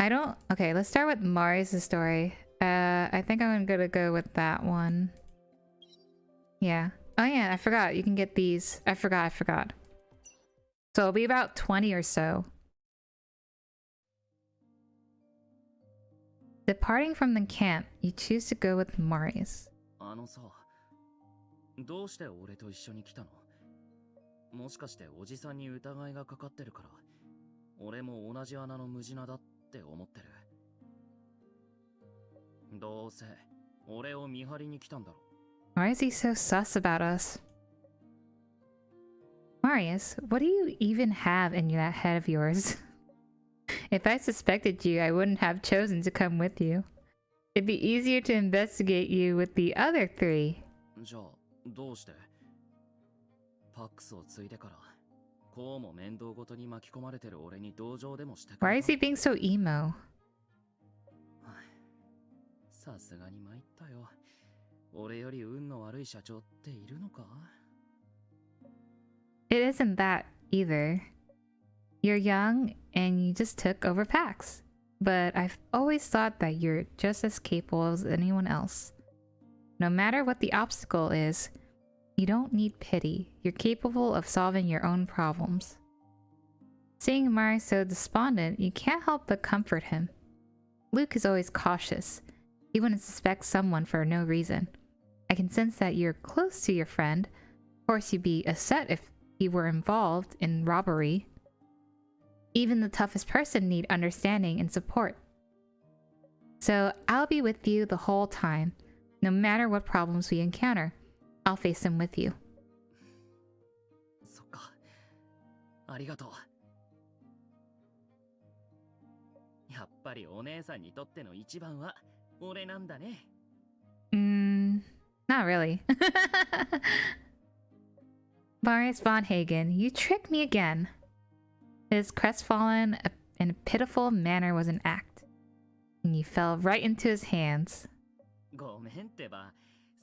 I don't... Okay, let's start with Marius' story. I think I'm gonna go with that one. Yeah. Oh yeah, I forgot. You can get these. I forgot. So it'll be about 20 or so. Departing from the camp, you choose to go with Marius. どうして俺と一緒に来たの？もしかしておじさんに疑いがかかってるから、俺も同じ穴の無地なだって思ってる。どうせ俺を見張りに来たんだろ。Why is he so sus about us? Marius, what do you even have in that head of yours? If I suspected you, I wouldn't have chosen to come with you. It'd be easier to investigate you with the other three. じゃあどうして？パックスを継いでからこうも面倒ごとに巻き込まれてる俺に同情でもしてくれた。 Why is he being so emo? さすがに参ったよ。俺より運の悪い社長っているのか？ It isn't that either. You're young and you just took over PAX. But I've always thought that you're just as capable as anyone else. No matter what the obstacle is, you don't need pity. You're capable of solving your own problems. Seeing Mari so despondent, you can't help but comfort him. Luke is always cautious. He wouldn't suspect someone for no reason. I can sense that you're close to your friend. Of course, you'd be upset if he were involved in robbery. Even the toughest person need understanding and support. So I'll be with you the whole time. No matter what problems we encounter, I'll face them with you. そっか。ありがとう。やっぱりお姉さんにとっての一番は俺なんだね。Not really. Marius von Hagen, you tricked me again. His crestfallen and pitiful manner was an act, and you fell right into his hands. ごめんってば、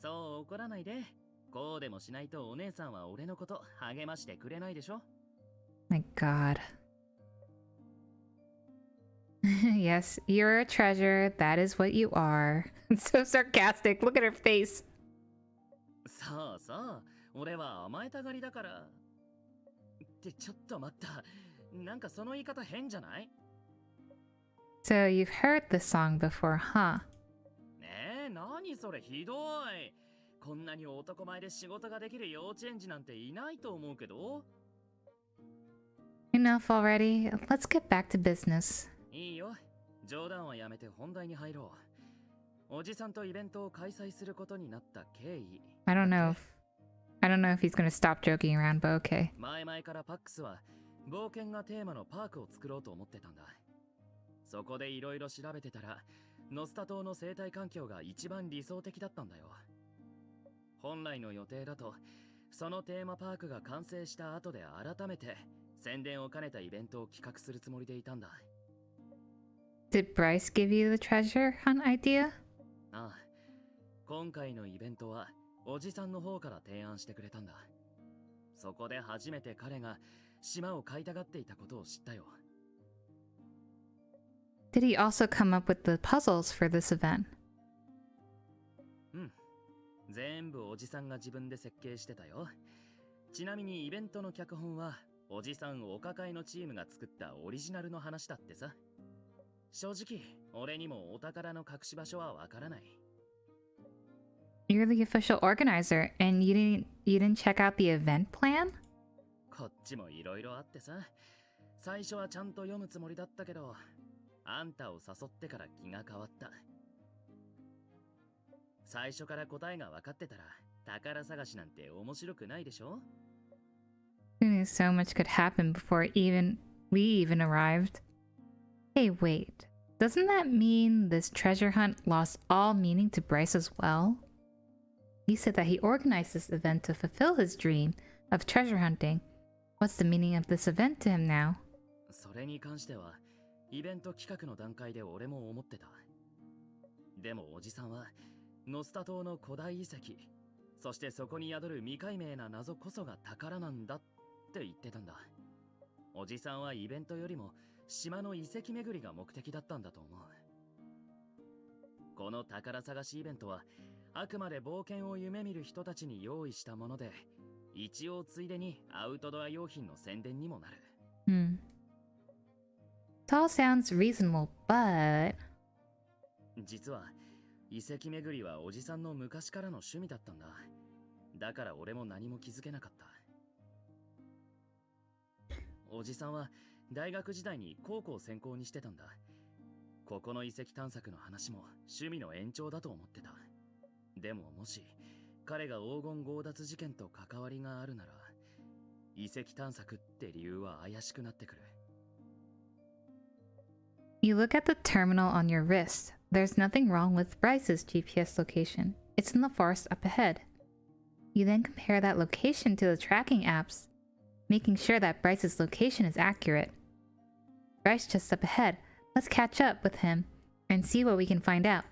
そう怒らないで。こうでもしないとお姉さんは俺のこと励ましてくれないでしょ。My God. Yes, you're a treasure. That is what you are. It's so sarcastic. Look at her face. そうそう、俺は甘えたがりだから。ってちょっと待った。なんかその言い方変じゃない？ So you've heard this song before, huh? ねえ、何それひどい。こんなに男前で仕事ができる幼稚園児なんていないと思うけど。Enough already. Let's get back to business. いいよ。冗談はやめて本題に入ろう。おじさんとイベントを開催することになった経緯。I don't know if he's gonna stop joking around, but okay. 前々からパックスは冒険がテーマのパークを作ろうと思ってたんだ。そこでいろいろ調べてたら、ノスタ島の生態環境が一番理想的だったんだよ。本来の予定だと、そのテーマパークが完成した後で改めて宣伝を兼ねたイベントを企画するつもりでいたんだ。Did Bryce give you the treasure hunt idea? ああ、今回のイベントはおじさんの方から提案してくれたんだ。そこで初めて彼が島を買いたがっていたことを知ったよ。Did he also come up with the puzzles for this event? うん。全部おじさんが自分で設計してたよ。ちなみにイベントの脚本はおじさんお抱えのチームが作ったオリジナルの話だってさ。正直、俺にもお宝の隠し場所はわからない。You're the official organizer, and you didn't check out the event plan? こっちもいろいろあってさ。最初はちゃんと読むつもりだったけど、あんたを誘ってから気が変わった。最初から答えが分かってたら、宝探しなんて面白くないでしょ？ Who knew so much could happen before we even arrived? Hey, wait. Doesn't that mean this treasure hunt lost all meaning to Bryce as well? He said that he organized this event to fulfill his dream of treasure hunting. What's the meaning of this event to him now? それに関しては、イベント企画の段階で俺も思ってた。でもおじさんは、ノスタ島の古代遺跡、そしてそこに宿る未解明な謎こそが宝なんだって言ってたんだ。おじさんはイベントよりも島の遺跡巡りが目的だったんだと思う。この宝探しイベントはあくまで冒険を夢見る人たちに用意したもので、一応ついでにアウトドア用品の宣伝にもなる。Hmm. It all sounds reasonable, but 実は遺跡巡りはおじさんの昔からの趣味だったんだ。だから俺も何も気づけなかった。おじさんは大学時代に高校専攻にしてたんだ。ここの遺跡探索の話も趣味の延長だと思ってた。でももし彼が黄金強奪事件と関わりがあるなら、遺跡探索って理由は怪しくなってくる。you look at the terminal on your wrist. There's nothing wrong with Bryce's GPS location. It's in the forest up ahead. You then compare that location to the tracking apps, making sure that Bryce's location is accurate. Bryce just up ahead. Let's catch up with him and see what we can find out.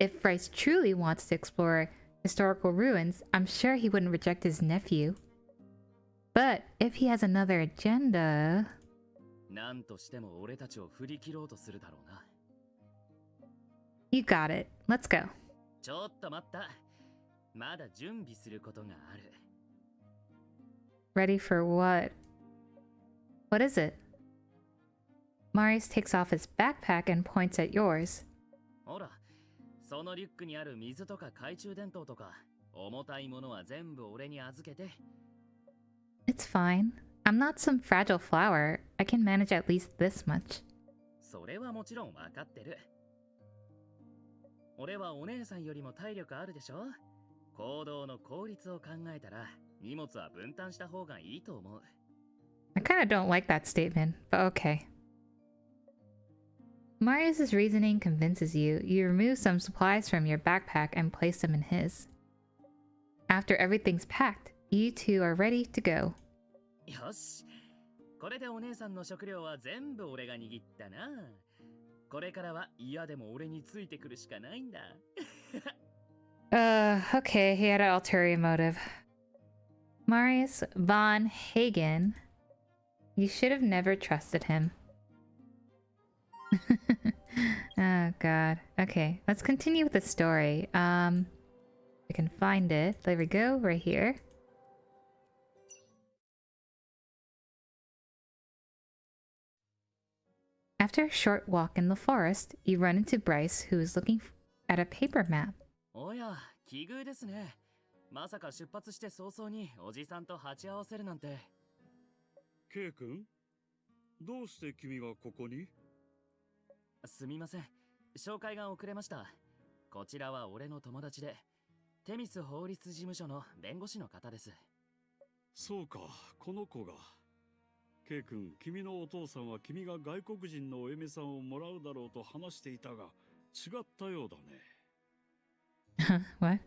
If Bryce truly wants to explore historical ruins, I'm sure he wouldn't reject his nephew. But if he has another agenda... なんとしても俺たちを振り切ろうとするだろうな。You got it. Let's go. ちょっと待った。まだ準備することがある。Ready for what? What is it? Marius takes off his backpack and points at yours. ほら、そのリュックにある水とか懐中電灯とか、重たいものは全部俺に預けて。It's fine. I'm not some fragile flower. I can manage at least this much. それはもちろん分かってる。俺はお姉さんよりも体力あるでしょ。行動の効率を考えたら荷物は分担した方がいいと思う。I kind of don't like that statement, but okay. Marius's reasoning convinces you. You remove some supplies from your backpack and place them in his. After everything's packed, you two are ready to go. よし、これでお姉さんの食料は全部俺が握ったな。これからは嫌でも俺についてくるしかないんだ。Okay, he had an ulterior motive. Marius von Hagen. You should have never trusted him. Oh god. Okay, let's continue with the story. I can find it. There we go, right here. After a short walk in the forest, you run into Bryce, who is looking at a paper map. おや、奇遇ですね。まさか出発して早々におじさんと鉢合わせるなんて。ケイ君、どうして君がここに？すみません。紹介が遅れました。こちらは俺の友達で、テミス法律事務所の弁護士の方です。そうか、この子が。ケイ君、君のお父さんは君が外国人のお嫁さんをもらうだろうと話していたが、違ったようだね。What?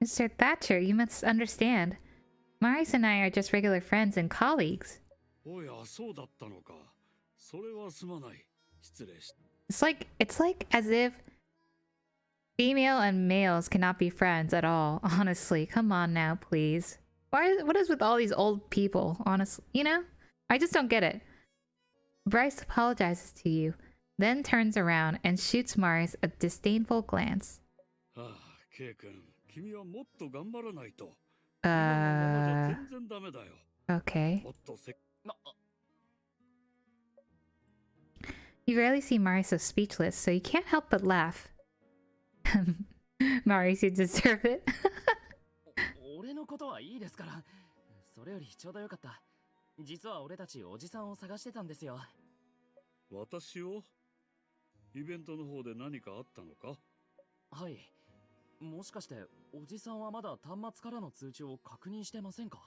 Mr. Thatcher, you must understand. Marius and I are just regular friends and colleagues. おや、そうだったのか。それはすまない。失礼し。It's like as if female and males cannot be friends at all. Honestly, come on now, please. What is with all these old people? Honestly, you know, I just don't get it. Bryce apologizes to you, then turns around and shoots Marius a disdainful glance. ああ、ケイ君、君はもっと頑張らないと。今のままじゃ全然ダメだよ。Okay. もっとせ。You rarely see Marius so speechless, so you can't help but laugh. Marius, you deserve it. 俺のことはいいですから。それよりちょうどよかった。実は俺たちおじさんを探してたんですよ。私を？イベントの方で何かあったのか？はい。もしかしておじさんはまだ端末からの通知を確認してませんか？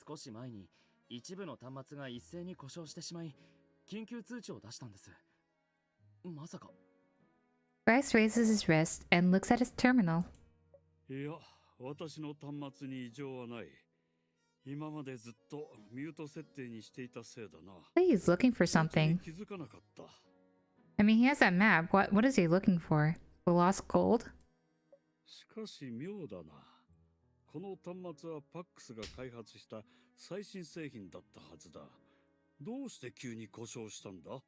少し前に一部の端末が一斉に故障してしまい、緊急通知を出したんです。まさか。Bryce raises his wrist and looks at his terminal. いや、私の端末に異常はない。今までずっとミュート設定にしていたせいだな。He's looking for something. 気づかなかった。I mean, he has that map. What is he looking for? The lost gold? しかし妙だな。この端末はパックスが開発した最新製品だったはずだ。どうして急に故障したんだ？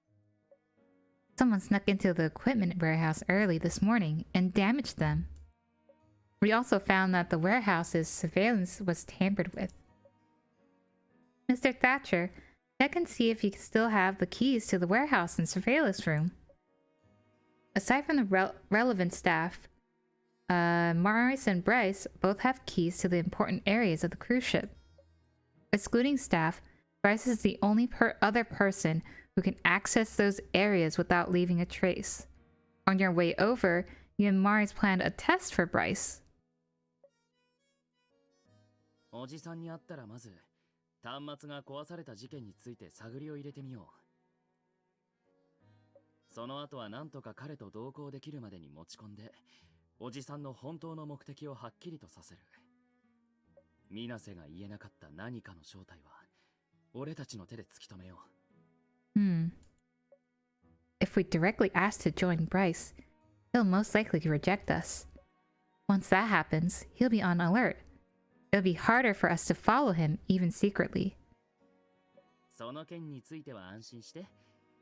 Someone snuck into the equipment warehouse early this morning and damaged them. We also found that the warehouse's surveillance was tampered with. Mr. Thatcher, check and see if you still have the keys to the warehouse and surveillance room. Aside from the relevant staff, Marius and Bryce both have keys to the important areas of the cruise ship. Excluding staff, Bryce is the only other person who can access those areas without leaving a trace. On your way over, you and Marius planned a test for Bryce. おじさんに会ったらまず端末が壊された事件について探りを入れてみよう。その後はなんとか彼と同行できるまでに持ち込んで、おじさんの本当の目的をはっきりとさせる。水瀬が言えなかった何かの正体は俺たちの手で突き止めよう。If we directly ask to join Bryce, he'll most likely reject us. Once that happens, he'll be on alert. It'll be harder for us to follow him, even secretly. その件については安心して、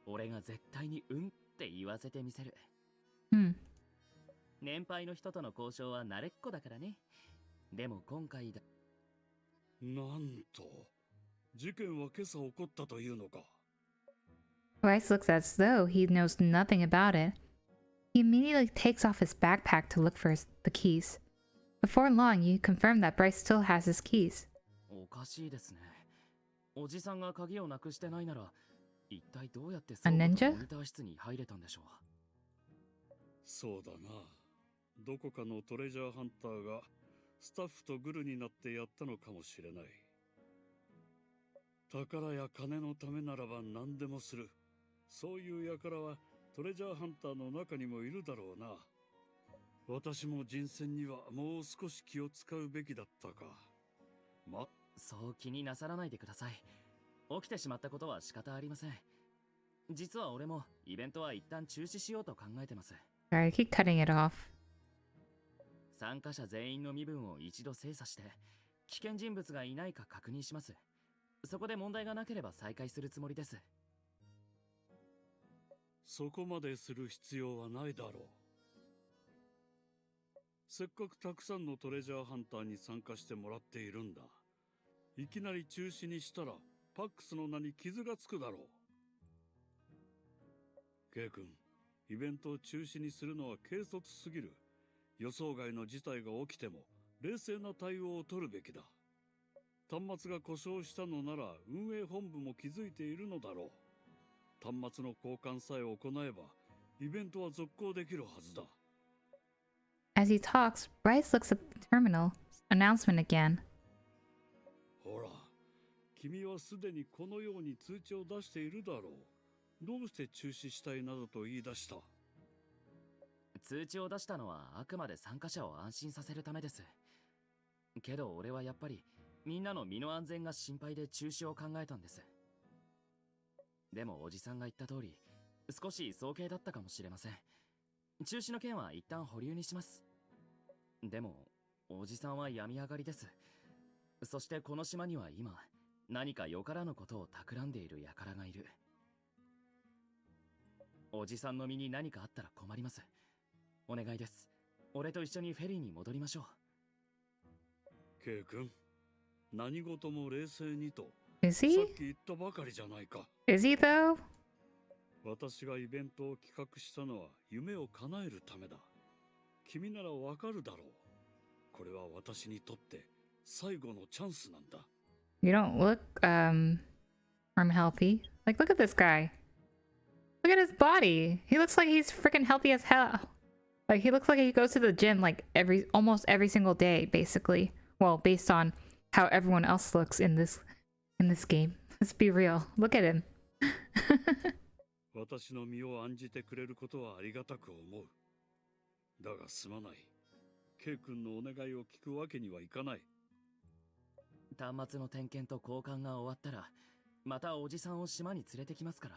俺が絶対にうんって言わせてみせる。年配の人との交渉は慣れっこだからね。でも今回だ。なんと、事件は今朝起こったというのか。Bryce looks as though he knows nothing about it. He immediately takes off his backpack to look for the keys. Before long, you confirm that Bryce still has his keys. おかしいですね。おじさんが鍵をなくしてないなら、一体どうやって倉庫とモニター室に入れたんでしょう。そうだな。どこかのトレジャーハンターがスタッフとグルになってやったのかもしれない。宝や金のためならば何でもする。そういう輩はトレジャーハンターの中にもいるだろうな。私も人選にはもう少し気を使うべきだったか。そう気になさらないでください。起きてしまったことは仕方ありません。実は俺もイベントは一旦中止しようと考えてます。Sorry, I keep cutting it off. 参加者全員の身分を一度精査して、危険人物がいないか確認します。そこで問題がなければ再開するつもりです。そこまでする必要はないだろう。せっかくたくさんのトレジャーハンターに参加してもらっているんだ。いきなり中止にしたらパックスの名に傷がつくだろう。K 君、イベントを中止にするのは軽率すぎる。予想外の事態が起きても冷静な対応を取るべきだ。端末が故障したのなら運営本部も気づいているのだろう。端末の交換さえ行えばイベントは続行できるはずだ。As he talks, Bryce looks at the terminal announcement again. ほら、君はすでにこのように通知を出しているだろう。どうして中止したいなどと言い出した？通知を出したのはあくまで参加者を安心させるためです。けど俺はやっぱりみんなの身の安全が心配で中止を考えたんです。でもおじさんが言った通り、少し早計だったかもしれません。中止の件は一旦保留にします。でもおじさんは病み上がりです。そしてこの島には今何かよからぬことを企んでいる輩がいる。おじさんの身に何かあったら困ります。お願いです。俺と一緒にフェリーに戻りましょう。K 君、何事も冷静にと Is さ he? っき言ったばかりじゃないか。Is he though? 私がイベントを企画したのは夢を叶えるためだ。君ならわかるだろう。これは私にとって最後のチャンスなんだ。You don't look unhealthy. Like, look at this guy. Look at his body. He looks like he's freaking healthy as hell. Like, he looks like he goes to the gym like almost every single day, basically. Well, based on how everyone else looks in this game. Let's be real. Look at him. 私の身を案じてくれることはありがたく思う。だがすまない。K 君のお願いを聞くわけにはいかない。端末の点検と交換が終わったら、またおじさんを島に連れてきますから。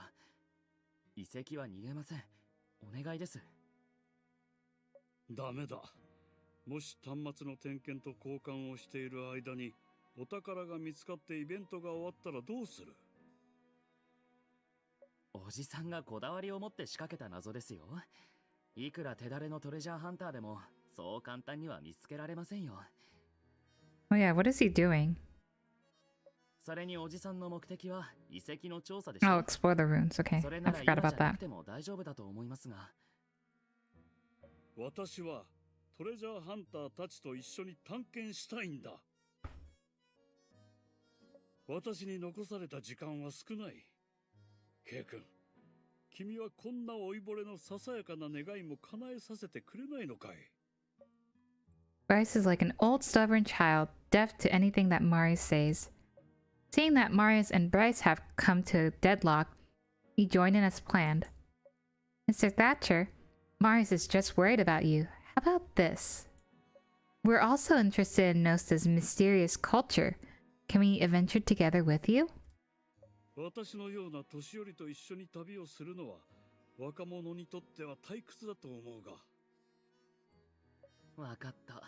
遺跡は逃げません。お願いです。ダメだ。もし端末の点検と交換をしている間にお宝が見つかってイベントが終わったらどうする？おじさんがこだわりを持って仕掛けた謎ですよ。いくら手だれのトレジャーハンターでもそう簡単には見つけられませんよ。 Oh yeah, what is he doing? それにおじさんの目的は遺跡の調査でし Oh, ょ。 explore the runes. Okay, それ I なら forgot 今じ about ゃな that. くても大丈夫だと思いますが。私はトレジャーハンターたちと一緒に探検したいんだ。私に残された時間は少ない。ケイ君、君はこんな老いぼれのささやかな願いも叶えさせてくれないのかい？ Bryce is like an old stubborn child, deaf to anything that Marius says. Seeing that Marius and Bryce have come to deadlock, he joined in as planned. Mr. Thatcher, Marius is just worried about you. How about this? We're also interested in Nosta's mysterious culture. Can we adventure together with you? 私のような年寄りと一緒に旅をするのは若者にとっては退屈だと思うが。わかった。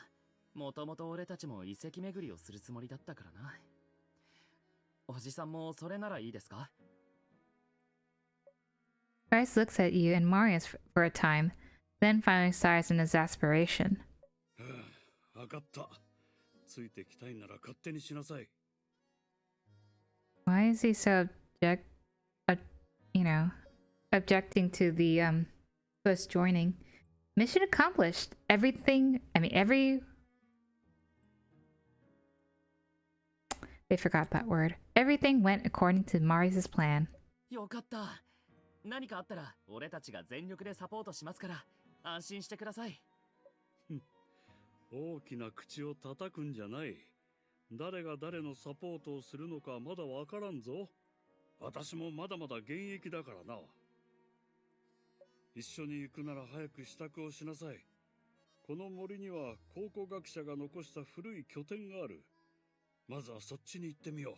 もともと俺たちも遺跡巡りをするつもりだったからな。おじさんもそれならいいですか？ Bryce looks at you and Marius for a time, then finally sighs in exasperation. わかった。ついてきたいなら勝手にしなさい。Why is he so objecting to the us joining? Mission accomplished. They forgot that word. Everything went according to Marius's plan. よかった。何かあったら俺たちが全力でサポートしますから安心してください。大きな口を叩くんじゃない。誰が誰のサポートをするのかまだわからんぞ。私もまだまだ現役だからな。一緒に行くなら早く支度をしなさい。この森には考古学者が残した古い拠点がある。まずはそっちに行ってみよう。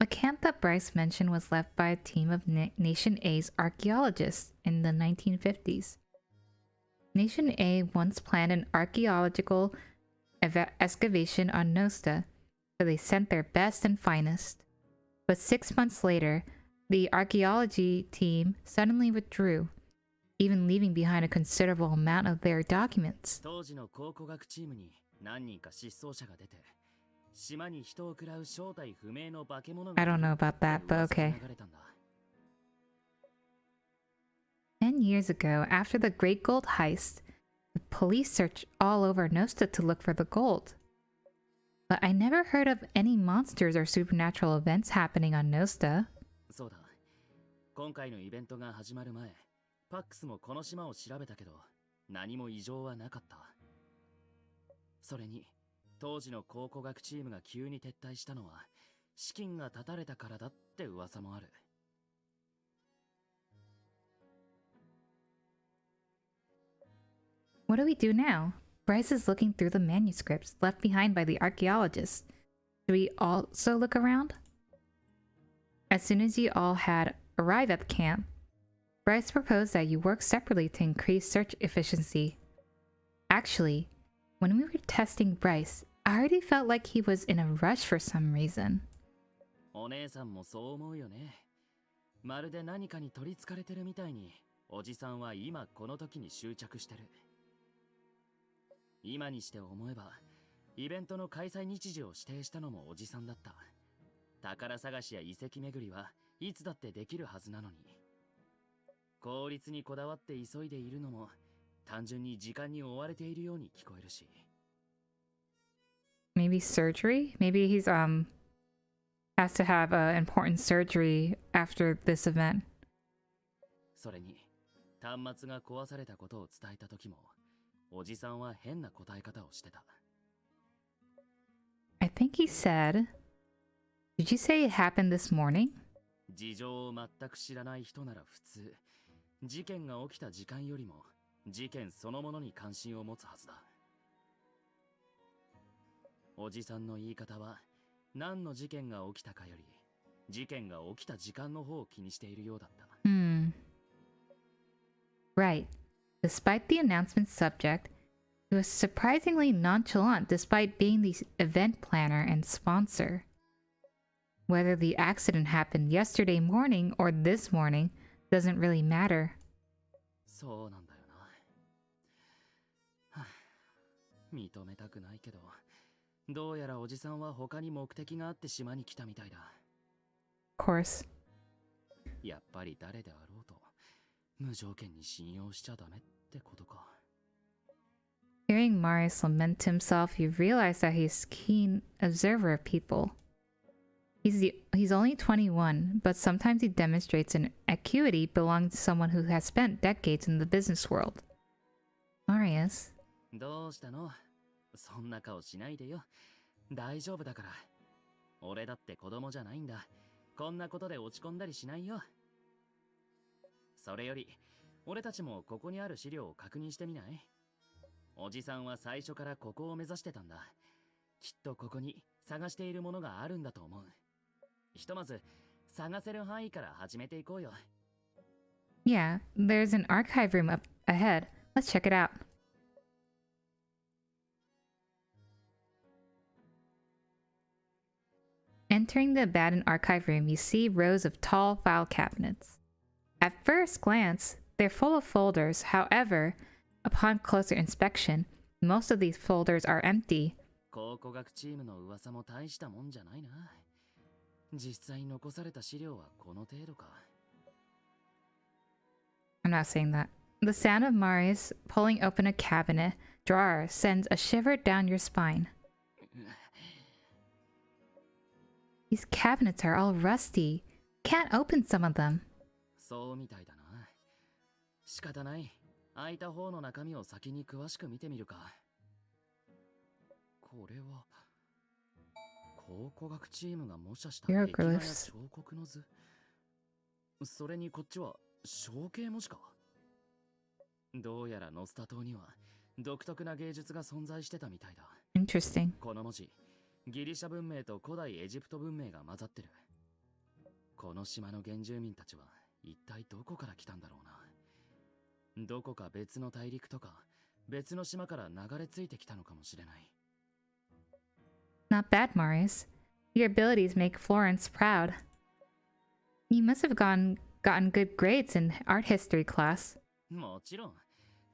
The camp that Bryce mentioned was left by a team of Nation A's archaeologists in the 1950s. Nation A once planned an archaeological excavation on Nosta, so they sent their best and finest. But 6 months later, the archaeology team suddenly withdrew, even leaving behind a considerable amount of their documents. 当時の考古学チームに何人か失踪者が出て、島に人を食らう正体不明の化け物が I don't know about that, but okay. 流れたんだ。 10 years ago, after the Great Gold Heist, the police searched all over Nosta to look for the gold. But I never heard of any monsters or supernatural events happening on Nosta. そうだ。今回のイベントが始まる前、パックスもこの島を調べたけど、何も異常はなかった。それに、当時の考古学チームが急に撤退したのは、資金が断たれたからだって噂もある。What do we do now? Bryce is looking through the manuscripts left behind by the archaeologists. Do we also look around? As soon as you all had arrived at the camp, Bryce proposed that you work separately to increase search efficiency. Actually, when we were testing Bryce, I already felt like he was in a rush for some reason. お姉さんもそう思うよね。まるで何かに取りつかれてるみたいに、おじさんは今この時に執着してる。今にして思えば、イベントの開催日時を指定したのもおじさんだった。宝探しや遺跡巡りはいつだってできるはずなのに。効率にこだわって急いでいるのも、単純に時間に追われているように聞こえるし。Maybe surgery? Maybe he's has to have important surgery after this event. それに、端末が壊されたことを伝えた時も、おじさんは変な答え方をしてた。I think he said, Did you say it happened this morning? 事情を全く知らない人なら普通、事件が起きた時間よりも、事件そのものに関心を持つはずだ。おじさんの言い方は、何の事件が起きたかより、事件が起きた時間の方を気にしているようだった。Right. Despite the announcement's subject, he was surprisingly nonchalant despite being the event planner and sponsor. Whether the accident happened yesterday morning or this morning doesn't really matter. そうなんだよな。はあ認めたくないけど、どうやらおじさんは他に目的があって島に来たみたいだ。Of course. やっぱり誰であろうと、無条件に信用しちゃダメってことか。Hearing Marius lament to himself, you realize that he's a keen observer of people. He's only 21, but sometimes he demonstrates an acuity belonging to someone who has spent decades in the business world. Marius. どうしたの？そんな顔しないでよ。大丈夫だから。俺だって子供じゃないんだ。こんなことで落ち込んだりしないよ。それより、俺たちもここにある資料を確認してみない？おじさんは最初からここを目指してたんだ。きっとここに探しているものがあるんだと思う。ひとまず探せる範囲から始めていこうよ。Yeah, there's an archive room up ahead. Let's check it out. Entering the abandoned archive room, you see rows of tall file cabinets. At first glance, they're full of folders. However, upon closer inspection, most of these folders are empty. 考古学チームの噂も大したもんじゃないな。実際残された資料はこの程度か。I'm not saying that. The sound of Marius pulling open a cabinet drawer sends a shiver down your spine. These cabinets are all rusty. Can't open some of them. そうみたいだな。仕方ない。開いた方の中身を先に詳しく見てみるか。これは考古学チームが模写した壁画や彫刻の図。それにこっちは象形文字か。どうやらノスタ島には独特な芸術が存在してたみたいだ。Interesting. この文字、ギリシャ文明と古代エジプト文明が混ざってる。この島の原住民たちは一体どこから来たんだろうな。どこか別の大陸とか別の島から流れ着いてきたのかもしれない。Not bad, Marius. Your abilities make Florence proud. You must have gotten good grades in art history class. もちろ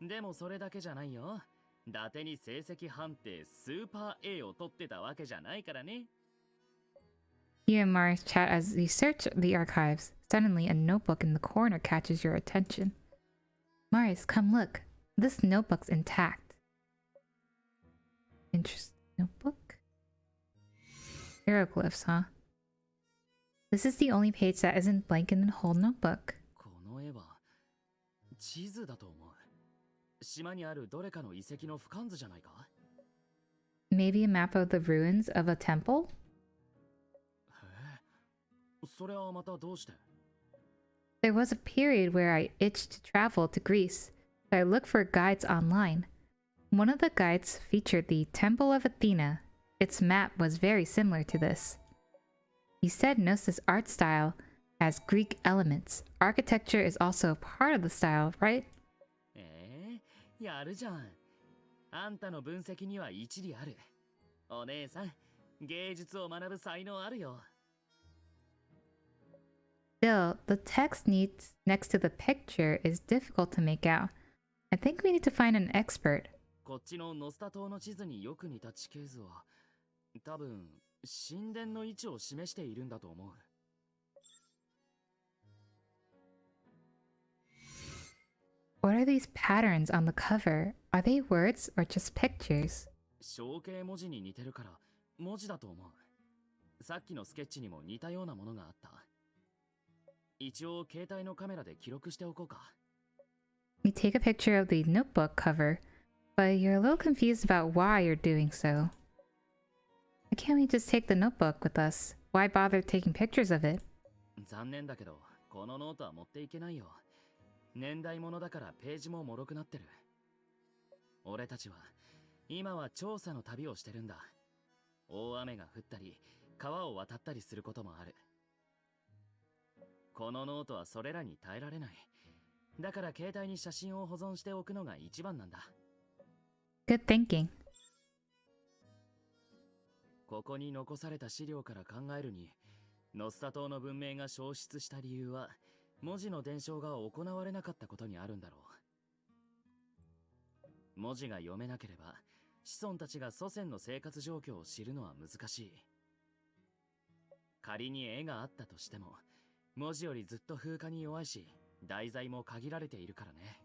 ん。でもそれだけじゃないよ。伊達に成績判定スーパー A を取ってたわけじゃないからね。You and Marius chat as you search the archives. Suddenly, a notebook in the corner catches your attention. Marius, come look. This notebook's intact. Interesting notebook? Hieroglyphs, huh? This is the only page that isn't blank in the whole notebook. この絵は地図だと思う。島にあるどれかの遺跡の俯瞰図じゃないか？ Maybe a map of the ruins of a temple? へえ、それはまたどうして？ There was a period where I itched to travel to Greece, so I looked for guides online. One of the guides featured the Temple of Athena. Its map was very similar to this. He said Gnosis art style has Greek elements. Architecture is also part of the style, right? やるじゃん。あんたの分析には一理ある。お姉さん、芸術を学ぶ才能あるよ。Still, the text next to the picture is difficult to make out. I think we need to find an expert. こっちのノスタ島の地図によく似た地形図は、多分神殿の位置を示しているんだと思う。What are these patterns on the cover? Are they words or just pictures? 象形文字に似てるから文字だと思う。さっきのスケッチにも似たようなものがあった。一応携帯のカメラで記録しておこうか。You take a picture of the notebook cover, but you're a little confused about why you're doing so. Why can't we just take the notebook with us? Why bother taking pictures of it? 残念だけど、このノートは持っていけないよ。年代物だからページも脆くなってる。俺たちは今は調査の旅をしてるんだ。大雨が降ったり川を渡ったりすることもある。このノートはそれらに耐えられない。だから携帯に写真を保存しておくのが一番なんだ。Good thinking. ここに残された資料から考えるに、ノスタ島の文明が消失した理由は、文字の伝承が行われなかったことにあるんだろう。文字が読めなければ、子孫たちが祖先の生活状況を知るのは難しい。仮に絵があったとしても、文字よりずっと風化に弱いし、題材も限られているからね。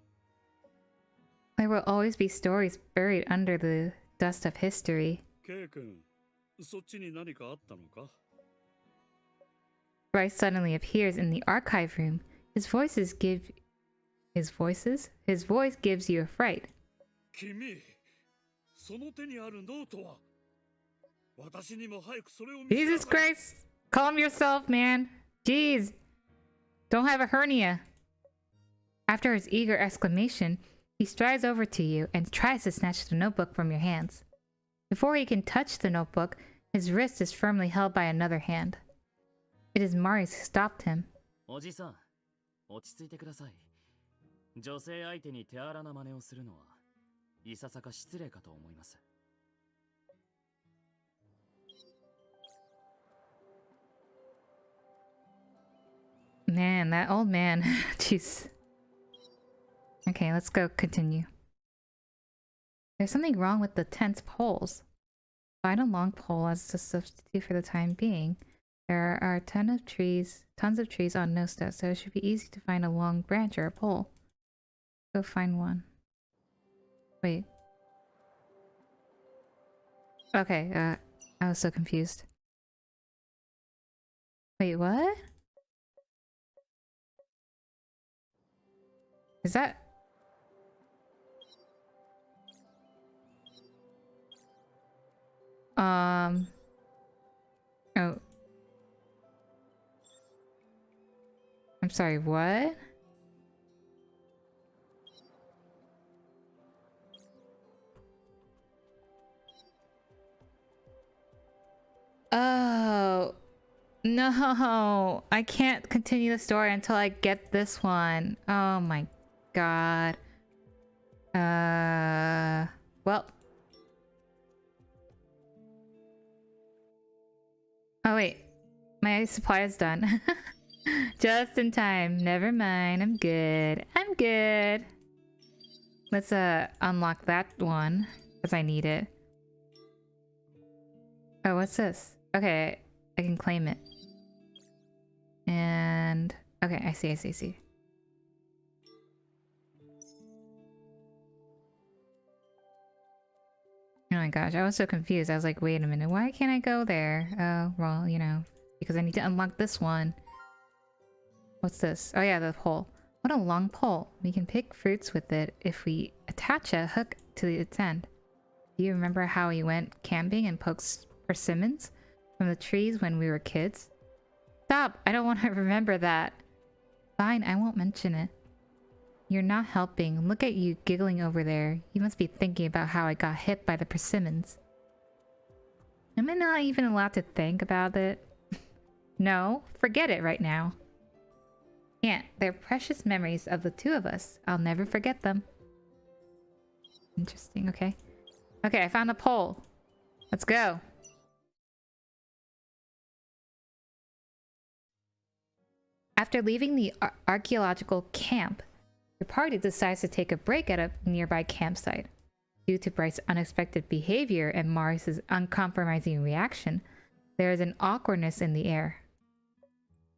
There will always be stories buried under the dust of history. K 君、そっちに何かあったのか？ Bryce suddenly appears in the archive room. His voice gives you a fright. 君、その手にあるノートは、私にも早くそれを見せな Jesus さい。 Christ! Calm yourself, man. Jeez. Don't have a hernia. After his eager exclamation, he strides over to you and tries to snatch the notebook from your hands. Before he can touch the notebook, his wrist is firmly held by another hand. It is Marius who stopped him. おじさん、落ち着いてください。女性相手に手荒な真似をするのは、いささか失礼かと思います。Man, that old man. Jeez. Okay, let's go continue. There's something wrong with the tent's poles. Find a long pole as a substitute for the time being. There are tons of trees on Nosta, so it should be easy to find a long branch or a pole. Go find one. Wait. Okay, I was so confused. Wait, what? Is that... Oh. I'm sorry, what? Oh. No. I can't continue the story until I get this one. Oh my god. Well. Oh wait. My supply is done. Just in time. Never mind. I'm good. I'm good. Let's unlock that one because I need it. Oh, what's this? Okay, I can claim it. And okay, I see. Oh my gosh, I was so confused. I was like, wait a minute, why can't I go there? Oh, well, you know, because I need to unlock this one. What's this? Oh yeah, the pole. What a long pole. We can pick fruits with it if we attach a hook to its end. Do you remember how we went camping and poked persimmons from the trees when we were kids? Stop! I don't want to remember that. Fine, I won't mention it. You're not helping. Look at you giggling over there. You must be thinking about how I got hit by the persimmons. Am I not even allowed to think about it? No, forget it right now. Can't. They're precious memories of the two of us. I'll never forget them. Interesting, okay. Okay, I found a pole. Let's go. After leaving the archaeological camp, your party decides to take a break at a nearby campsite. Due to Bryce's unexpected behavior and Marius' uncompromising reaction, there is an awkwardness in the air.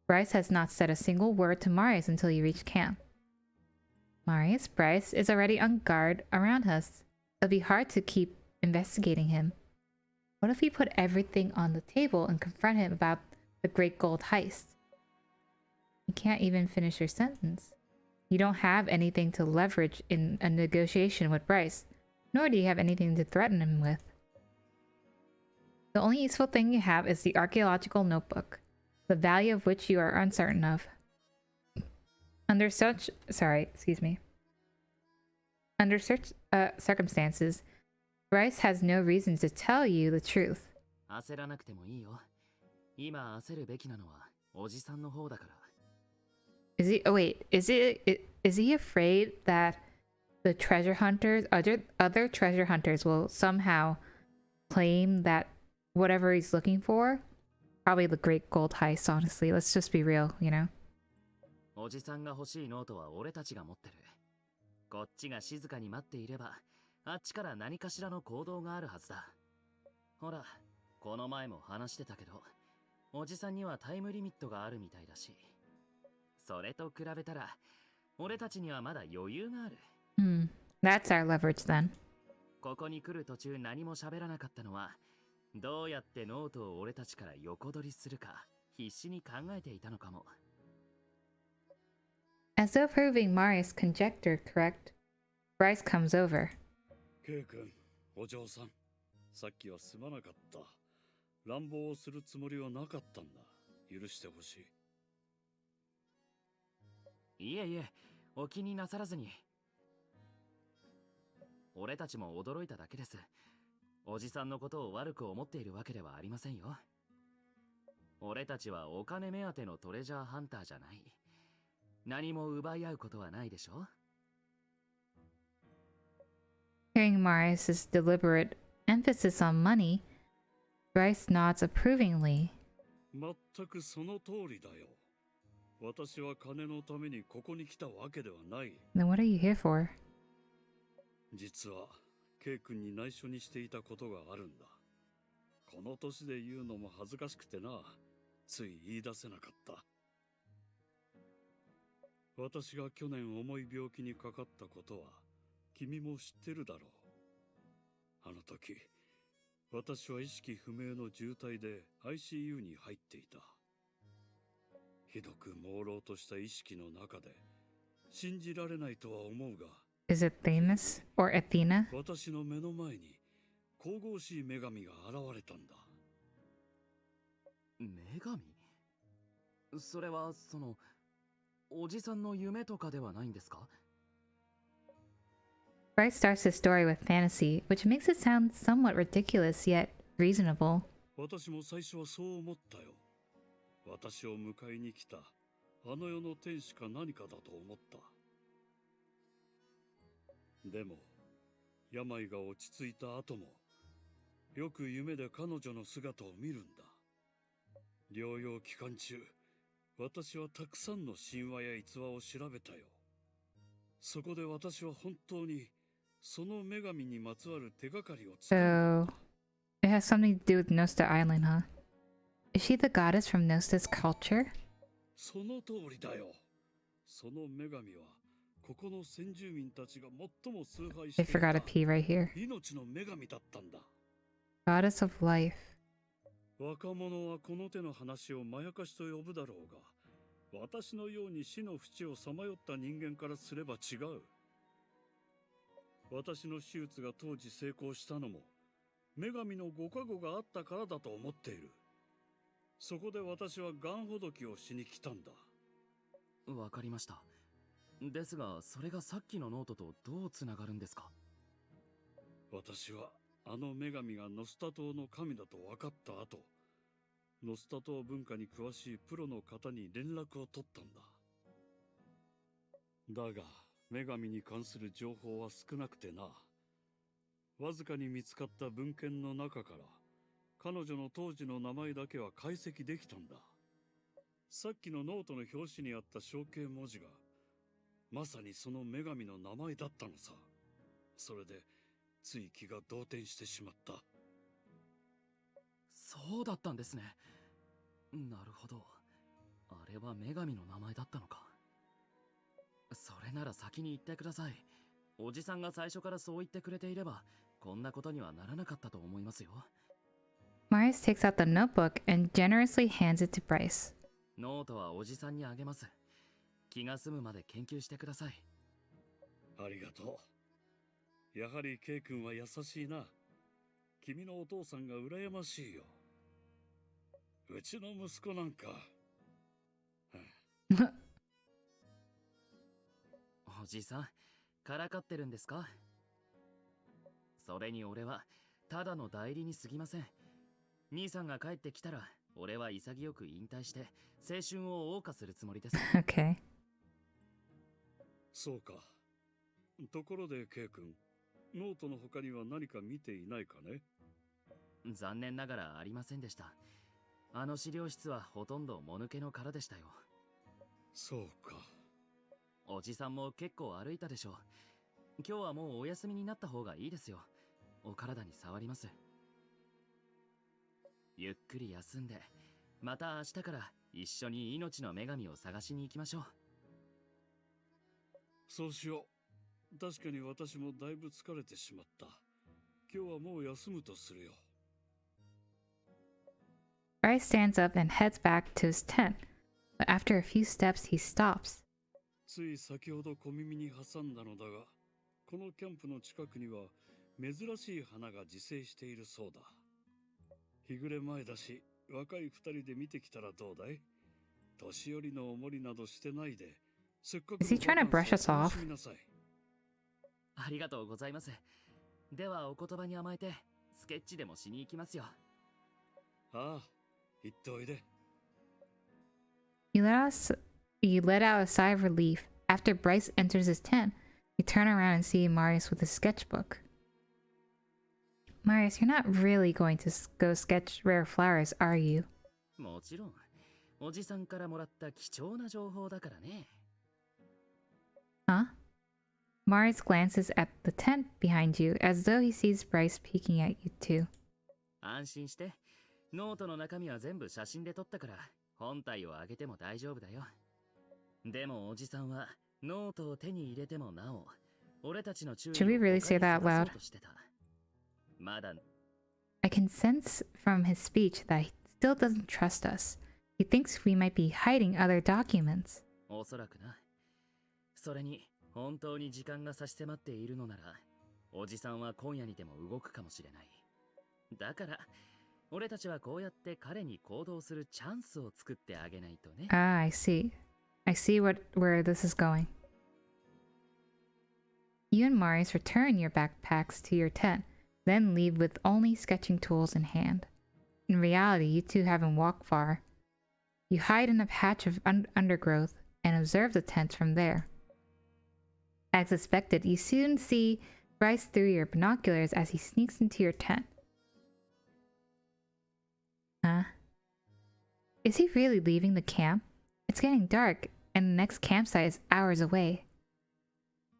Bryce has not said a single word to Marius until you reach camp. Marius, Bryce is already on guard around us. It'll be hard to keep investigating him. What if we put everything on the table and confront him about the great gold heist? You can't even finish your sentence. You don't have anything to leverage in a negotiation with Bryce, nor do you have anything to threaten him with. The only useful thing you have is the archaeological notebook, the value of which you are uncertain of. Under such circumstances, Bryce has no reason to tell you the truth. 焦らなくてもいいよ。今焦るべきなのはおじさんの方だから。Is he? Oh wait, is it is he afraid that the treasure hunters, other treasure hunters, will somehow claim that whatever he's looking for, probably the great gold heist, honestly. Let's just be real, you know? おじさんが欲しいノートは俺たちが持ってる。こっちが静かに待っていれば、あっちから何かしらの行動があるはずだ。ほら、この前も話してたけど、おじさんにはタイムリミットがあるみたいだし。それと比べたら、俺たちにはまだ余裕がある。Hmm. That's our leverage then. ここに来る途中何も喋らなかったのは、どうやってノートを俺たちから横取りするか、必死に考えていたのかも。As though proving Marius' conjecture correct, Bryce comes over. ケイ君、お嬢さん、さっきはすまなかった。乱暴をするつもりはなかったんだ。許してほしい。いえいえ、お気になさらずに。俺たちも驚いただけです。おじさんのことを悪く思っているわけではありませんよ。俺たちはお金目当てのトレジャーハンターじゃない。何も奪い合うことはないでしょ。Hearing Marius's deliberate emphasis on money, Bryce nods approvingly. 全くその通りだよ。私は金のためにここに来たわけではない。Then what are you here for? 実は、ケイ君に内緒にしていたことがあるんだ。この年で言うのも恥ずかしくてな、つい言い出せなかった。私が去年重い病気にかかったことは、君も知ってるだろう。あの時、私は意識不明の重体で ICU に入っていた。ひどく朦朧とした意識の中で、信じられないとは思うが、Is it Themis or Athena? 私の目の前に神々しい女神が現れたんだ。女神？それはおじさんの夢とかではないんですか？ Bryce starts his story with fantasy, which makes it sound somewhat ridiculous yet reasonable. 私も最初はそう思ったよ。私を迎えに来たあの世の天使か何かだと思った。でも病が落ち着いた後もよく夢で彼女の姿を見るんだ。療養期間中、私はたくさんの神話や逸話を調べたよ。そこで私は本当にその女神にまつわる手がかりを作った。 So, it has something to do with Nosta Island, huh? Is she the goddess from Nosta's culture? その通りだよ。その女神はここの先住民たちが最も崇拝し I ていた forgot a P right here. 命の女神だったんだ。 Goddess of life. 若者はこの手の話をまやかしと呼ぶだろうが、私のように死の淵をさまよった人間からすれば違う。私の手術が当時成功したのも女神のご加護があったからだと思っている。そこで私はがんほどきをしに来たんだ。わかりました。ですが、それがさっきのノートとどうつながるんですか？私はあの女神がノスタ島の神だと分かった後、ノスタ島文化に詳しいプロの方に連絡を取ったんだ。だが女神に関する情報は少なくてな。わずかに見つかった文献の中から彼女の当時の名前だけは解析できたんだ。さっきのノートの表紙にあった象形文字がまさにその女神の名前だったのさ。それでつい気が動転してしまった。そうだったんですね。なるほど。あれは女神の名前だったのか。それなら先に言ってください。おじさんが最初からそう言ってくれていれば、こんなことにはならなかったと思いますよ。Marius takes out the notebook and generously hands it to Bryce. ノートはおじさんにあげます。気が済むまで研究してください。ありがとう。やはりケイ君は優しいな。君のお父さんが羨ましいよ。うちの息子なんか。おじさん、からかってるんですか？それに俺はただの代理に過ぎません。兄さんが帰ってきたら、俺は潔く引退して青春を謳歌するつもりです。Okay. そうか。ところで K 君、ノートの他には何か見ていないかね？残念ながらありませんでした。あの資料室はほとんどもぬけの殻でしたよ。そうか。おじさんも結構歩いたでしょう。今日はもうお休みになった方がいいですよ。お体に触ります。ゆっくり休んで、また明日から一緒に命の女神を探しに行きましょう。そうしよう。確かに私もだいぶ疲れてしまった。今日はもう休むとするよ。Bryce stands up and heads back to his tent, but after a few steps he stops. つい先ほど小耳に挟んだのだが、このキャンプの近くには珍しい花が自生しているそうだ。日暮れ前だし、若い二人で見てきたらどうだい？年寄りのおもりなどしてないで、せっかく Is he trying to brush us の off? 楽しみなさい。ありがとうございます。ではお言葉に甘えてスケッチでもしに行きますよ。ああ、行っておいで。You let out a sigh of relief. After Bryce enters his tent, you turn around and see Marius with his sketchbook. Marius, you're not really going to go sketch rare flowers, are you? もちろん、おじさんからもらった貴重な情報だからね。Huh? Marius glances at the tent behind you as though he sees Bryce peeking at you too. 安心して、ノートの中身は全部写真で撮ったから、本体をあげても大丈夫だよ。でもおじさんはノートを手に入れてもなお、俺たちの注意を Should we really say that out 他に loud? そらそうとしてた。まだ I can sense from his speech that he still doesn't trust us. He thinks we might be hiding other documents. おそらくな。それに本当に時間が差し迫っているのなら、おじさんは今夜にでも動くかもしれない。だから俺たちはこうやって彼に行動するチャンスを作ってあげないとね。Ah, I see. I see where this is going. You and Marius return your backpacks to your tent, then leave with only sketching tools in hand. In reality, you two haven't walked far. You hide in a patch of undergrowth and observe the tent from there. As expected, you soon see Bryce through your binoculars as he sneaks into your tent. Huh? Is he really leaving the camp? It's getting dark, and the next campsite is hours away.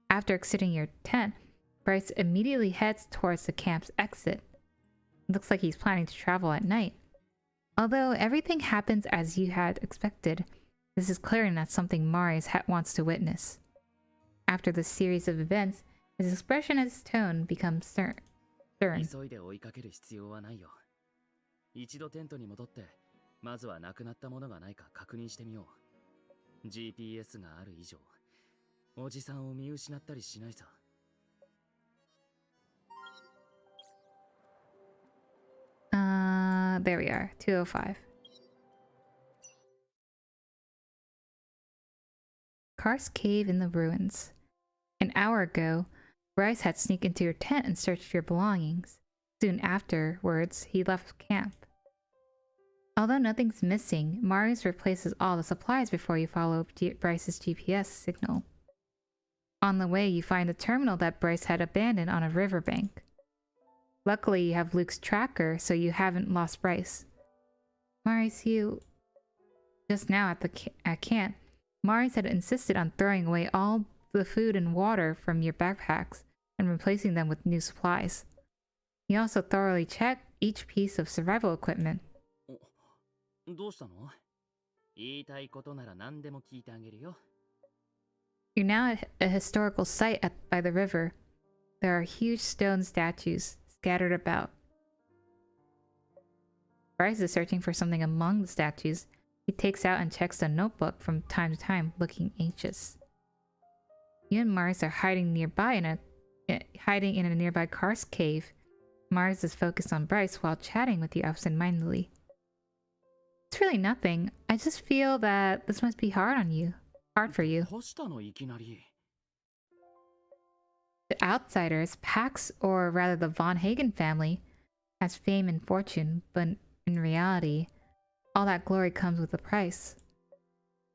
After exiting your tent, Bryce immediately heads towards the camp's exit. It looks like he's planning to travel at night. Although everything happens as you had expected, this is clearly not something Marius wants to witness. After this series of events, his expression and his tone become stern. 急いで追いかける必要はないよ。一度テントに戻って、まずはなくなったものがないか確認してみよう。GPS がある以上、おじさんを見失ったりしないさ。There we are, 205. Karst Cave in the ruins. An hour ago, Bryce had sneaked into your tent and searched your belongings. Soon afterwards, he left camp. Although nothing's missing, Marius replaces all the supplies before you follow Bryce's GPS signal. On the way, you find the terminal that Bryce had abandoned on a riverbank. Luckily, you have Luke's tracker, so you haven't lost Bryce. Marius, just now at camp, Marius had insisted on throwing away all the food and water from your backpacks and replacing them with new supplies. He also thoroughly checked each piece of survival equipment. どうしたの？言いたいことなら何でも聞いてあげるよ。You're now at a historical site by the river. There are huge stone statues scattered about. Bryce is searching for something among the statues. He takes out and checks the notebook from time to time, looking anxious. You and Marius are hiding in a nearby Karst cave. Marius is focused on Bryce while chatting with you absentmindedly. It's really nothing. I just feel that this must be hard for you. どうしたのいきなり。To outsiders, Pax, or rather the Von Hagen family, has fame and fortune, but in reality, all that glory comes with a price.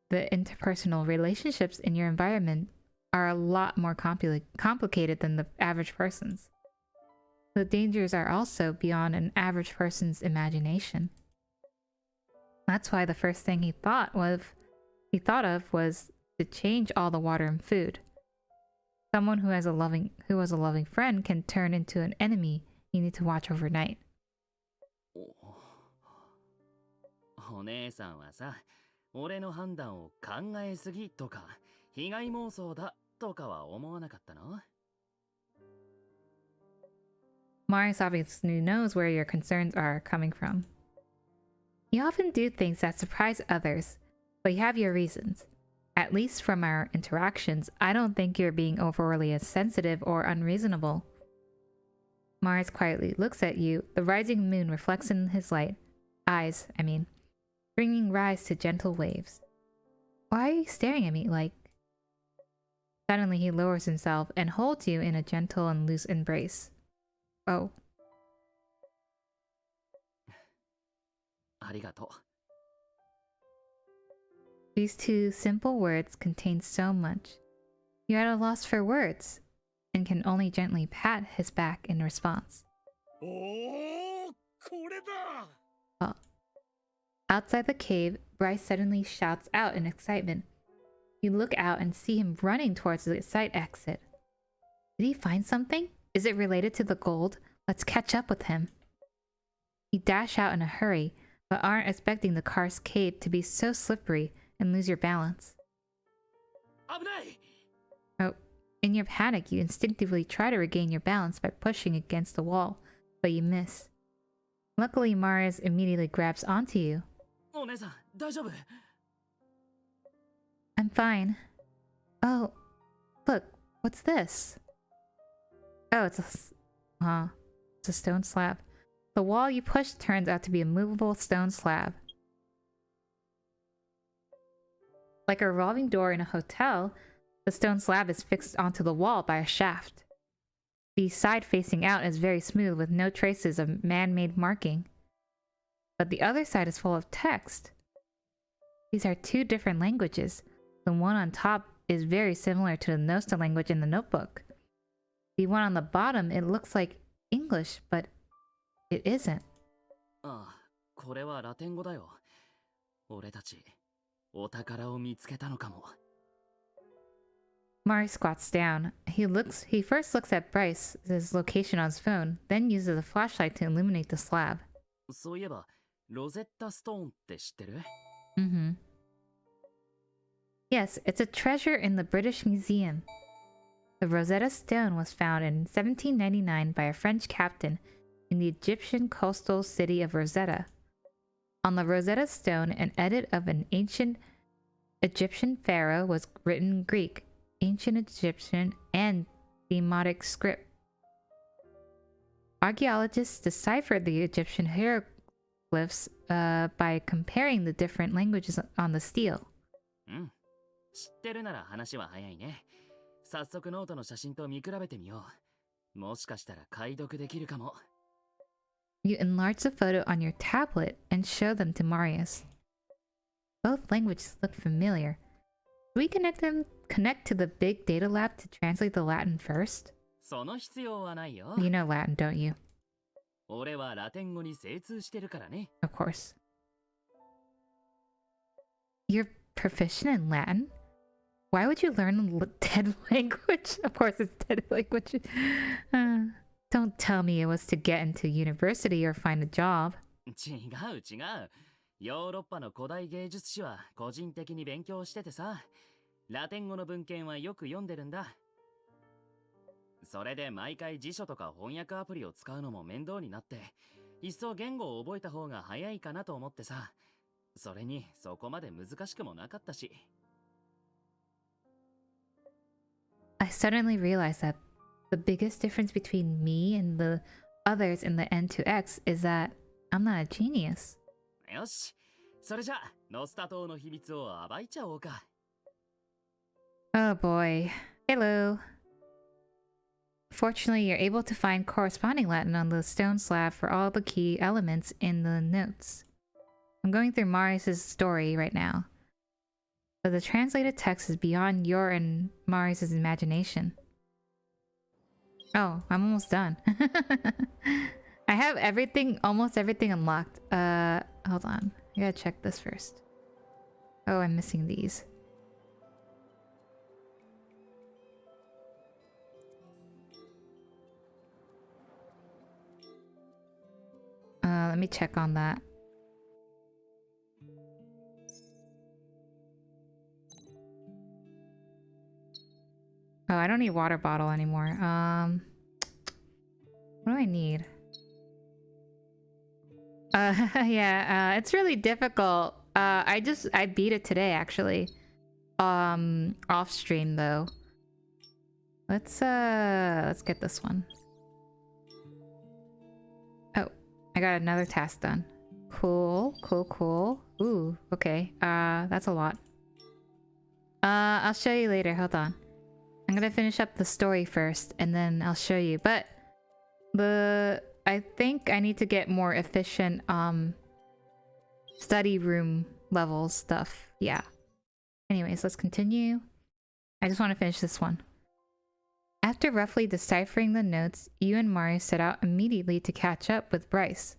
The interpersonal relationships in your environment are a lot more complicated than the average person's. The dangers are also beyond an average person's imagination. That's why the first thing he thought of was to change all the water and food. Someone who was a loving friend can turn into an enemy you need to watch overnight. お姉さんはさ、俺の判断を考えすぎとか、被害妄想だとかは思わなかったの? Marius obviously knows where your concerns are coming from. You often do things that surprise others, but you have your reasons. At least from our interactions, I don't think you're being overly insensitive or unreasonable. Marius quietly looks at you, the rising moon reflects in his eyes, bringing rise to gentle waves. Why are you staring at me like... Suddenly he lowers himself and holds you in a gentle and loose embrace. Oh. ありがとう。 These two simple words contain so much. You're at a loss for words, and can only gently pat his back in response. おお、これだ! Well, outside the cave, Bryce suddenly shouts out in excitement. You look out and see him running towards the side exit. Did he find something? Is it related to the gold? Let's catch up with him. You dash out in a hurry, but aren't expecting the car's cave to be so slippery and lose your balance. 危ない! Oh, in your panic, you instinctively try to regain your balance by pushing against the wall, but you miss. Luckily, Marius immediately grabs onto you. お姉さん、大丈夫? I'm fine. Oh, look, what's this? Oh, it's a stone slab. The wall you push turns out to be a movable stone slab. Like a revolving door in a hotel, the stone slab is fixed onto the wall by a shaft. The side facing out is very smooth with no traces of man-made marking. But the other side is full of text. These are two different languages. The one on top is very similar to the Nosta language in the notebook. The one on the bottom, it looks like English, but it isn't. ああ、これはラテン語だよ。俺たち、お宝を見つけたのかも。Mari squats down. He first looks at Bryce's location on his phone, then uses a flashlight to illuminate the slab. そういえば、ロゼッタストーンって知ってる? Mm-hmm. Yes, it's a treasure in the British Museum. The Rosetta Stone was found in 1799 by a French captain in the Egyptian coastal city of Rosetta. On the Rosetta Stone, an edit of an ancient Egyptian pharaoh was written in Greek, Ancient Egyptian, and Demotic script. Archaeologists deciphered the Egyptian hieroglyphs by comparing the different languages on the stele. 知ってるなら話は早いね。早速ノートの写真と見比べてみよう。もしかしたら解読できるかも。You enlarge the photo on your tablet and show them to Marius. Both languages look familiar. Do we connect to the big data lab to translate the Latin first? その必要はないよ。You know Latin, don't you? 俺はラテン語に精通してるからね。Of course. You're proficient in Latin? Why would you learn a dead language? Of course it's dead language. Don't tell me it was to get into university or find a job. 違う違う。ヨーロッパの古代芸術史は個人的に勉強しててさ。ラテン語の文献はよく読んでるんだ。それで毎回辞書とか翻訳アプリを使うのも面倒になって、いっそ言語を覚えた方が早いかなと思ってさ。それにそこまで難しくもなかったし。I suddenly realized that the biggest difference between me and the others in the N2X is that I'm not a genius. よし、それじゃあノスタ島の秘密を暴いちゃおうか。Oh boy. Hello. Fortunately, you're able to find corresponding Latin on the stone slab for all the key elements in the notes. I'm going through Marius' story right now. but the translated text is beyond your and Marius' imagination. Oh, I'm almost done. I have everything, almost everything unlocked. Hold on. I gotta check this first. Oh, I'm missing these. Let me check on that. Oh, I don't need water bottle anymore. What do I need? Yeah, it's really difficult. I beat it today actually. Off stream though. Let's get this one. Oh, I got another task done. Cool. Ooh, okay. That's a lot. I'll show you later. Hold on. I'm gonna finish up the story first, and then I'll show you. But I think I need to get more efficient study room level stuff. Yeah. Anyways, let's continue. I just want to finish this one. After roughly deciphering the notes, you and Marius set out immediately to catch up with Bryce.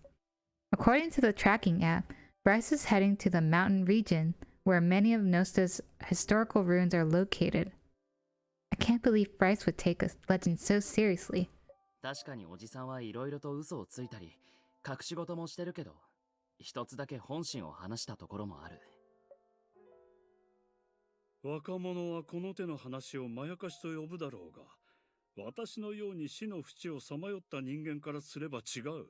According to the tracking app, Bryce is heading to the mountain region where many of Nosta's historical ruins are located. I can't believe Bryce would take a legend so seriously. 確かにおじさんはいろいろと嘘をついたり、隠し事もしてるけど、一つだけ本心を話したところもある。若者はこの手の話をまやかしと呼ぶだろうが、私のように死の淵をさまよった人間からすれば違う。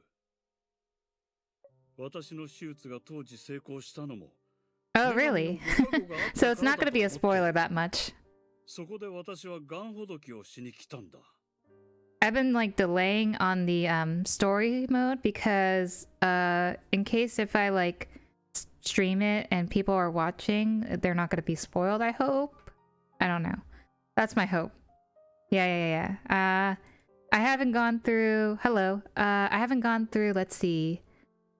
私の手術が当時成功したのも。Oh, really? So it's not going to be a spoiler that much. そこで私はガンほどきをしに来たんだ。I've been like delaying on the story mode because in case if I like stream it and people are watching, they're not going to be spoiled, I hope. I don't know. That's my hope. Yeah. I haven't gone through I haven't gone through, let's see,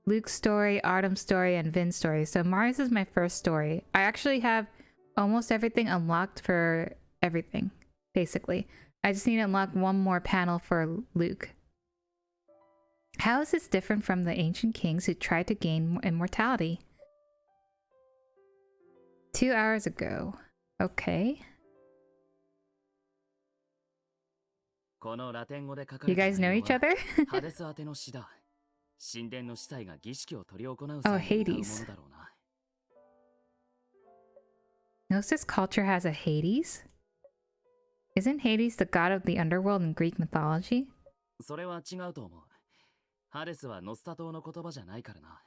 Luke's story, Artem's story, and Vin's story. So Marius is my first story. I actually have almost everything unlocked for everything, basically. I just need to unlock one more panel for Luke. How is this different from the ancient kings who tried to gain immortality? 2 hours ago. Okay. このラテン語で書かれ You た guys know each other? ハデス宛ての詩だ。神殿の司祭が儀式を執り行う Oh, 際に歌うも Hades. のだろうな。Gnosis culture has a Hades? Isn't Hades the god of the underworld in Greek mythology? それは違うと思う。ハデスはノスタ島の言葉じゃないからな。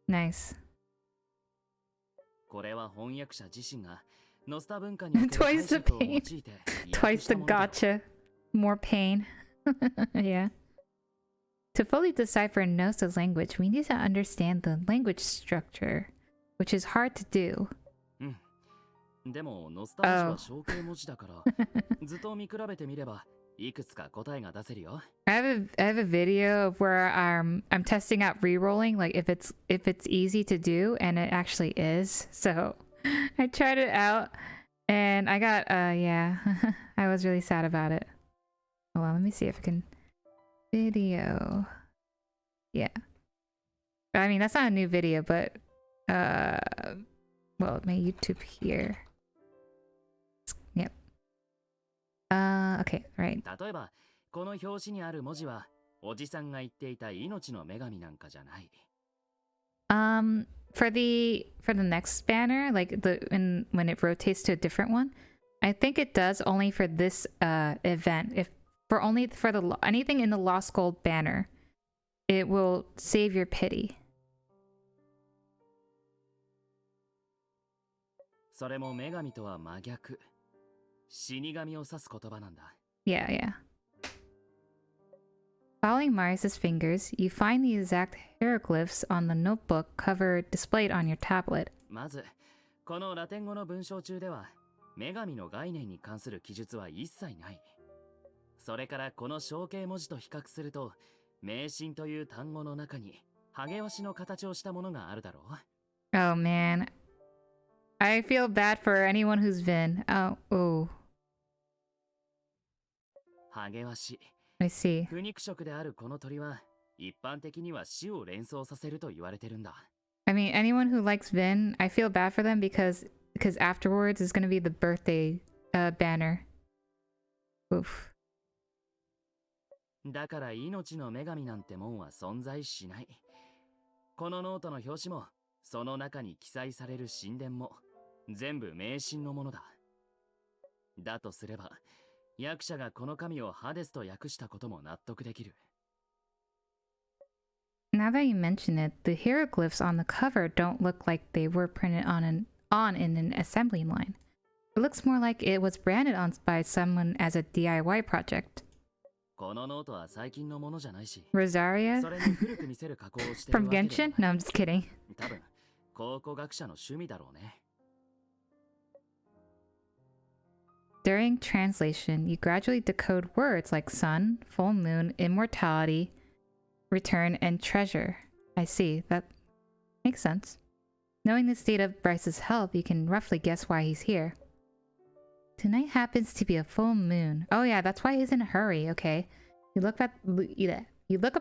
Nice. これは翻訳者自身がノスタ文化における Twice 解 the 釈を用い pain. て Twice the 訳したものだろう。 gotcha. More pain. Yeah. To fully decipher Gnosis language, we need to understand the language structure, which is hard to do. でもノスタ文字は象形文字だからずっと見比べてみればいくつか答えが出せるよ。I have a video of where I'm testing out re-rolling, like if it's easy to do, and it actually is. So I tried it out and I got yeah. I was really sad about it. Hold on, let me see if I can video. Yeah. I mean, that's not a new video, but well, my YouTube here. Yep. Okay, right. 例えばこの表紙にある文字はおじさんが言っていた命の女神なんかじゃない。For the next banner, like when it rotates to a different one, I think it does only for this event. If for only for the anything in the Lost Gold banner, it will save your pity. それも女神とは真逆。死神を指す言葉なんだ。Yeah. Following Marius's fingers, you find the exact hieroglyphs on the notebook cover displayed on your tablet. まず、このラテン語の文章中では、女神の概念に関する記述は一切ない。それからこの象形文字と比較すると、迷信という単語の中に、ハゲワシの形をしたものがあるだろう。Oh man. I feel bad for anyone who's been. Oh. 励まし。 I see. 腐肉食であるこの鳥は一般的には死を連想させると言われてるんだ。 I mean, anyone who likes Vin, I feel bad for them because afterwards is gonna be the birthday banner. Oof. だから命の女神なんてもんは存在しない。このノートの表紙もその中に記載される神殿も全部迷信のものだ。だとすれば役者がこの神をハデスと訳したことも納得できる。 Now that you mention it, the hieroglyphs on the cover don't look like they were printed in an assembly line. It looks more like it was branded on by someone as a DIY project. このノートは最近のものじゃないし。 Rosaria? それに古く見せる加工をしてる From わけで Genshin? もない。 No, I'm just kidding. 多分考古学者の趣味だろうね。 During translation, you gradually decode words like sun, full moon, immortality, return, and treasure. I see. That makes sense. Knowing the state of Bryce's health, you can roughly guess why he's here. Tonight happens to be a full moon. Oh yeah, that's why he's in a hurry. Okay. You look up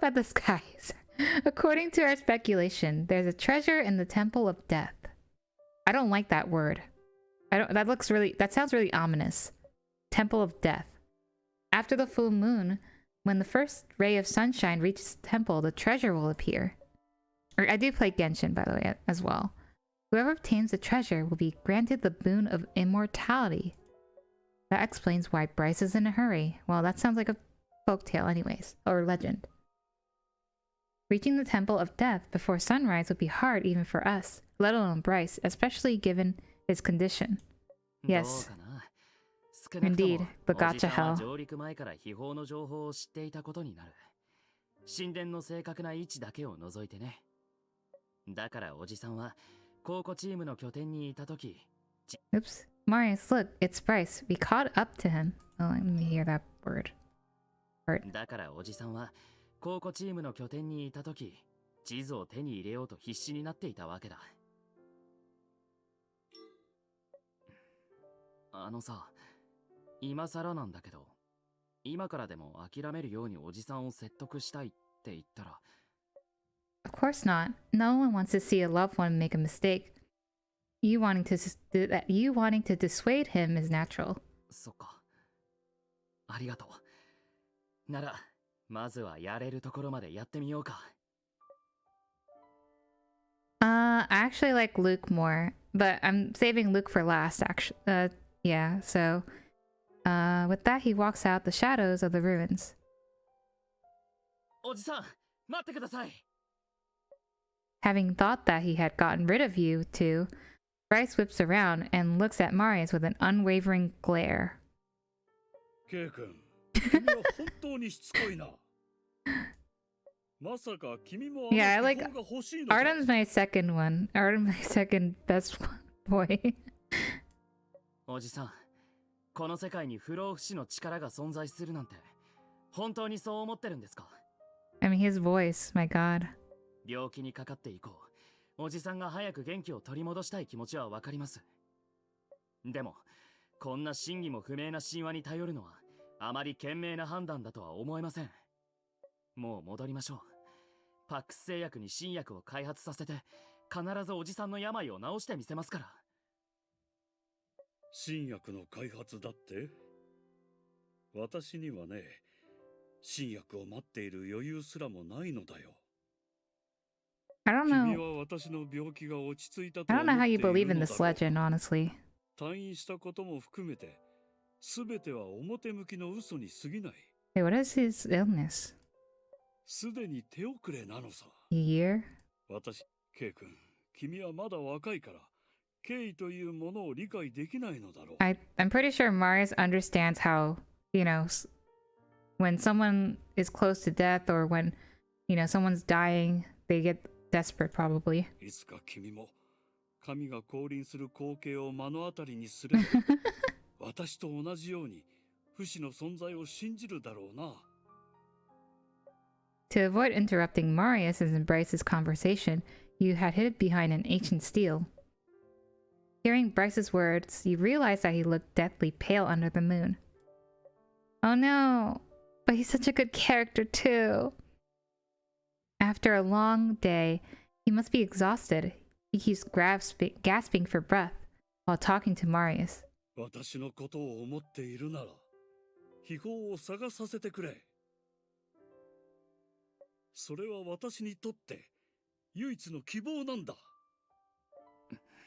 at the skies. According to our speculation, there's a treasure in the Temple of Death. I don't like that word. That sounds really ominous. Temple of Death. After the full moon, when the first ray of sunshine reaches the temple, the treasure will appear. I do play Genshin, by the way, as well. Whoever obtains the treasure will be granted the boon of immortality. That explains why Bryce is in a hurry. Well, that sounds like a folktale anyways, or legend. Reaching the Temple of Death before sunrise would be hard even for us, let alone Bryce, especially given his condition. Yes. Indeed, the gacha hell. 上陸前から秘宝の情報を知っていたことになる。神殿の正確な位置だけを除いてね。だからおじさんは考古チームの拠点にいたとき。 Oops. Marius, look, it's Bryce. We caught up to him. Oh, let me hear that word. だからおじさんは考古チームの拠点にいたとき、地図を手に入れようと必死になっていたわけだ。あのさ、今更なんだけど、今からでも諦めるようにおじさんを説得したいって言ったら。 Of course not. No one wants to see a loved one make a mistake. You wanting to dissuade him is natural. そっか。ありがとう。なら、まずはやれるところまでやってみようか。I actually like Luke more, but I'm saving Luke for last, actually. Yeah, so... with that, he walks out the shadows of the ruins. おじさん、待ってください。 Having thought that he had gotten rid of you two, Bryce whips around and looks at Marius with an unwavering glare. ケイ君、君は本当にしつこいな。まさか君も Yeah, I like あの秘宝が欲しいのか。 Artem's my second one. Artem's my second best one, boy. おじさん、この世界に不老不死の力が存在するなんて、本当にそう思ってるんですか？ I mean, his voice, my god. 病気にかかって以降、おじさんが早く元気を取り戻したい気持ちはわかります。でも、こんな真偽も不明な神話に頼るのは、あまり賢明な判断だとは思えません。もう戻りましょう。パックス製薬に新薬を開発させて、必ずおじさんの病を治してみせますから。新薬の開発だって？私にはね、新薬を待っている余裕すらもないのだよ。 I don't 君 know. は私の病気が落ち着いたと I 思 don't って know い how you るのだろう。 believe in this legend, honestly. 退院したことも含めて、すべては表向きの嘘に過ぎない。 Wait, what is his illness? すでに手遅れなのさ。 A year? 私、ケイ君、君はまだ若いから、敬意というものを理解できないのだろう。I'm pretty sure Marius understands how, you know, when someone is close to death or when, you know, someone's dying, they get desperate probably. いつか君も神が降臨する光景を目の当たりにすれば私と同じように不死の存在を信じるだろうな。 To avoid interrupting Marius and Bryce's conversation, you had hid behind an ancient steel. Hearing Bryce's words, you realized that he looked deathly pale under the moon. Oh no, but he's such a good character too. After a long day, he must be exhausted. He keeps gasping for breath while talking to Marius. 私のことを思っているなら、秘宝を探させてくれ。それは私にとって唯一の希望なんだ。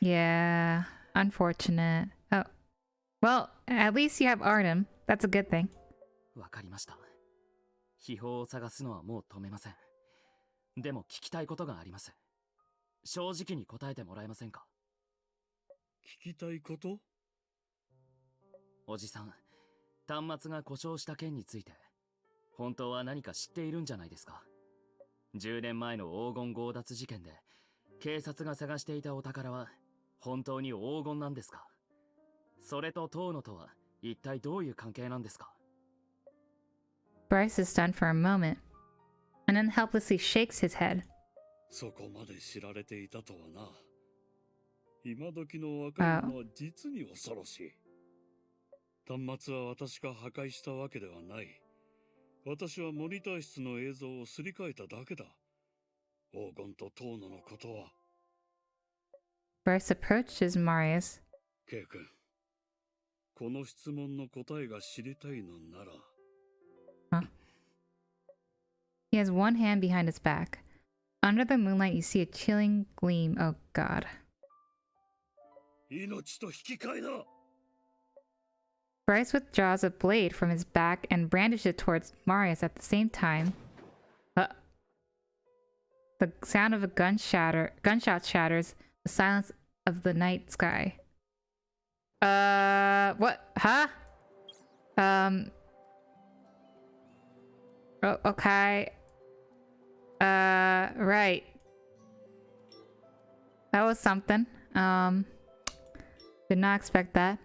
Yeah, unfortunate. Oh, well, at least you have Artem. That's a good thing. わかりました。秘宝を探すのはもう止めません。でも聞きたいことがあります。正直に答えてもらえませんか？聞きたいこと？おじさん、端末が故障した件について、本当は何か知っているんじゃないですか？10年前の黄金強奪事件で、警察が探していたお宝は、本当に黄金なんですか？それと遠野とは、一体どういう関係なんですか？ Bryce is stunned for a moment, and then helplessly shakes his head. そこまで知られていたとはな。今時の若いのは実に恐ろしい。端末は私が破壊したわけではない。私はモニター室の映像をすり替えただけだ。黄金と遠野のことは。Bryce approaches Marius. ケイ君、この質問の答えが知りたいのなら。He has one hand behind his back. Under the moonlight, you see a chilling gleam. Oh god. 命と引き換えだ。Bryce withdraws a blade from his back and brandishes it towards Marius at the same time. The sound of a gunshot shatters the silence of the night sky. What? Huh? Oh, okay. Right. That was something. Did not expect that.